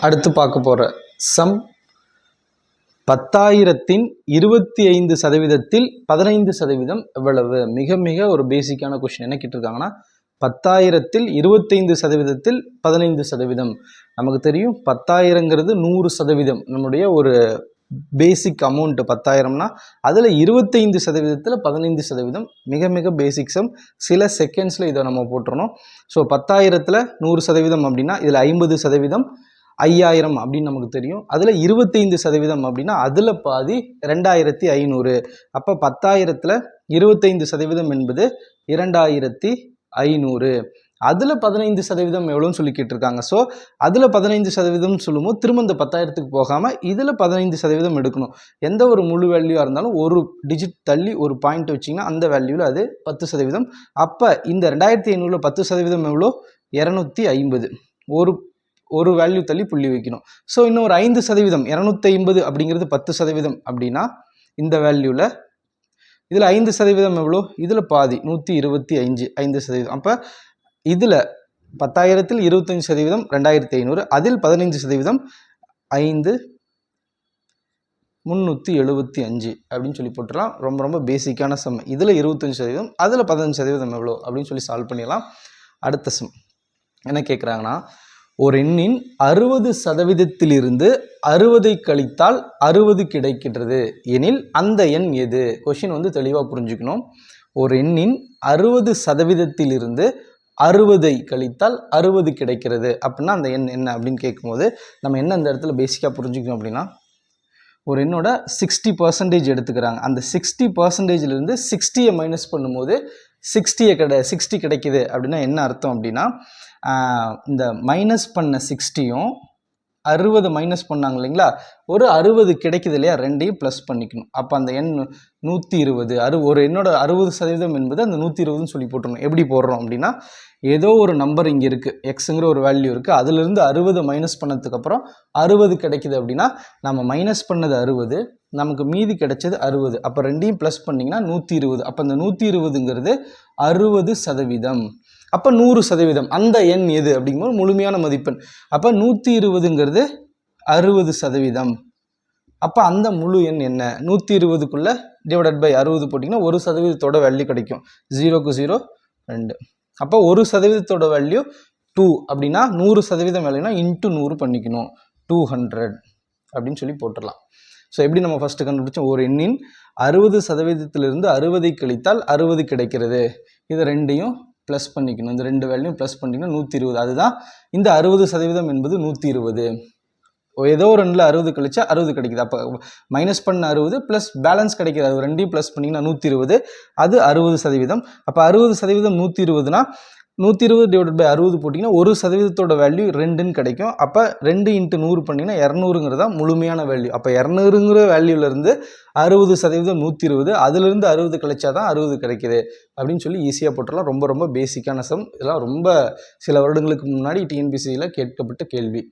அடுத்து பார்க்க போகிற சம் 10,000-இன் 25%-இல் 15% எவ்வளவு? மிக மிக ஒரு பேசிக்கான கொஸ்டின். என்ன கேட்டிருக்காங்கன்னா 10,000-இல் 25%-இல் 15%. நமக்கு தெரியும் 10,000ங்கிறது 100%. நம்முடைய ஒரு பேசிக் அமௌண்ட் 10,000னா அதில் 25%-இல் 15%. மிக மிக பேசிக் சம். சில செகண்ட்ஸில் இதை நம்ம போட்டுறணும். ஸோ 10,000-ல் 100% அப்படின்னா இதில் 50% 5,000 அப்படின்னு நமக்கு தெரியும். அதில் 25% அப்படின்னா அதில் பாதி 2,500. அப்போ 10,000-ல் 25% என்பது 2,500. அதில் 15% எவ்வளோன்னு சொல்லி கேட்டிருக்காங்க. ஸோ அதில் 15% சொல்லும்போது திரும்ப இந்த 10,000த்துக்கு போகாமல் இதில் 15% எடுக்கணும். எந்த ஒரு முழு வேல்யூவாக இருந்தாலும் ஒரு டிஜிட் தள்ளி ஒரு பாயிண்ட் வச்சிங்கன்னா அந்த வேல்யூவில் அது 10%. அப்போ இந்த 2,500 10% எவ்வளோ? 250. ஒரு வேல்யூ தள்ளி புள்ளி வைக்கணும். ஸோ இன்னும் ஒரு 5%, 250 அப்படிங்கிறது 10% அப்படின்னா இந்த வேல்யூவில் இதில் 5% எவ்வளோ? இதில் பாதி 125, 5%. அப்போ இதில் 10,000-இல் 25% 2,500, அதில் 15% 5 375 அப்படின்னு சொல்லி போட்டுடலாம். ரொம்ப ரொம்ப பேசிக்கான சம். இதில் 25%, அதில் 15% எவ்வளோ அப்படின்னு சொல்லி சால்வ் பண்ணிடலாம். அடுத்த சம் என்ன கேட்குறாங்கன்னா, ஒரு எண்ணின் 60%-இலிருந்து 60 கழித்தால் 60 கிடைக்கிறது எனில் அந்த எண் எது? கொஷின் வந்து தெளிவாக புரிஞ்சுக்கணும். ஒரு எண்ணின் 60%-இலிருந்து 60 கழித்தால் 60 கிடைக்கிறது அப்படின்னா அந்த எண் என்ன அப்படின்னு கேட்கும்போது நம்ம என்ன அந்த இடத்துல பேசிக்காக புரிஞ்சுக்கணும் அப்படின்னா, ஒரு எண்ணோட 60% எடுத்துக்கிறாங்க. அந்த 60%-இலிருந்து 60-யை மைனஸ் பண்ணும்போது 60 கிடைக்குது அப்படின்னா என்ன அர்த்தம் அப்படின்னா, இந்த மைனஸ் பண்ண 60யும் 60 மைனஸ் பண்ணாங்க இல்லைங்களா, ஒரு 60 கிடைக்குது இல்லையா, ரெண்டையும் ப்ளஸ் பண்ணிக்கணும். அப்போ அந்த எண் 120. ஒரு எண்ணோட 60% என்பது அந்த 120ன்னு சொல்லி போட்டுருணும். எப்படி போடுறோம் அப்படின்னா, ஏதோ ஒரு நம்பர் இங்கே இருக்குது, எக்ஸுங்கிற ஒரு வேல்யூ இருக்குது, அதிலிருந்து 60 மைனஸ் பண்ணதுக்கப்புறம் 60 கிடைக்குது அப்படின்னா நம்ம மைனஸ் பண்ணது 60, நமக்கு மீதி கிடைச்சது 60. அப்போ ரெண்டையும் ப்ளஸ் பண்ணிங்கன்னா 120. அப்போ அந்த 120ங்கிறது 60%. அப்போ 100%. அந்த எண் எது அப்படிங்கும்போது முழுமையான மதிப்பெண். அப்போ 120ங்கிறது 60%. அப்போ அந்த முழு எண் என்ன? 120க்குள்ளே டிவைடட் பை 60 போட்டிங்கன்னா 1%-ஓட வேல்யூ கிடைக்கும். 0க்கு 0 2. அப்போ 1%-ஓட வேல்யூ 2 அப்படின்னா 100% வேல்யூனா இன்ட்டு 100 பண்ணிக்கணும். 200 அப்படின்னு சொல்லி போட்டுடலாம். ஸோ எப்படி நம்ம ஃபஸ்ட்டு கண்டுபிடிச்சோம்? ஒரு எண்ணின் 60%-இலிருந்து 60 கழித்தால் 60 கிடைக்கிறது. இதை ரெண்டையும் ப்ளஸ் பண்ணிக்கணும். இந்த ரெண்டு வேல்யூயும் ப்ளஸ் பண்ணிங்கன்னா 120. அதுதான் இந்த 60% என்பது 120. ஏதோ ஒரு ரெண்டில் 60 கழிச்சா 60 கிடைக்குது. அப்போ மைனஸ் பண்ண 60 ப்ளஸ் பேலன்ஸ் கிடைக்கிது. அது ரெண்டையும் ப்ளஸ் பண்ணிங்கன்னா 120. அது 60%. அப்போ 60% 120னா 120 டிவைட் பை 60 போட்டிங்கன்னா 1%-ஓட வேல்யூ 2ன்னு கிடைக்கும். அப்போ 2 இன்ட்டு 100 பண்ணிங்கன்னா 200ங்கிறது தான் முழுமையான வேல்யூ. அப்போ 200ங்கிற வேல்யூலேருந்து 60% 120, அதிலிருந்து 60 கழிச்சா தான் 60 கிடைக்குது அப்படின்னு சொல்லி ஈஸியாக போட்டுடலாம். ரொம்ப ரொம்ப பேசிக்கான சம். இதெல்லாம் ரொம்ப சில வருடங்களுக்கு முன்னாடி டிஎன்பிசியில் கேட்கப்பட்ட கேள்வி.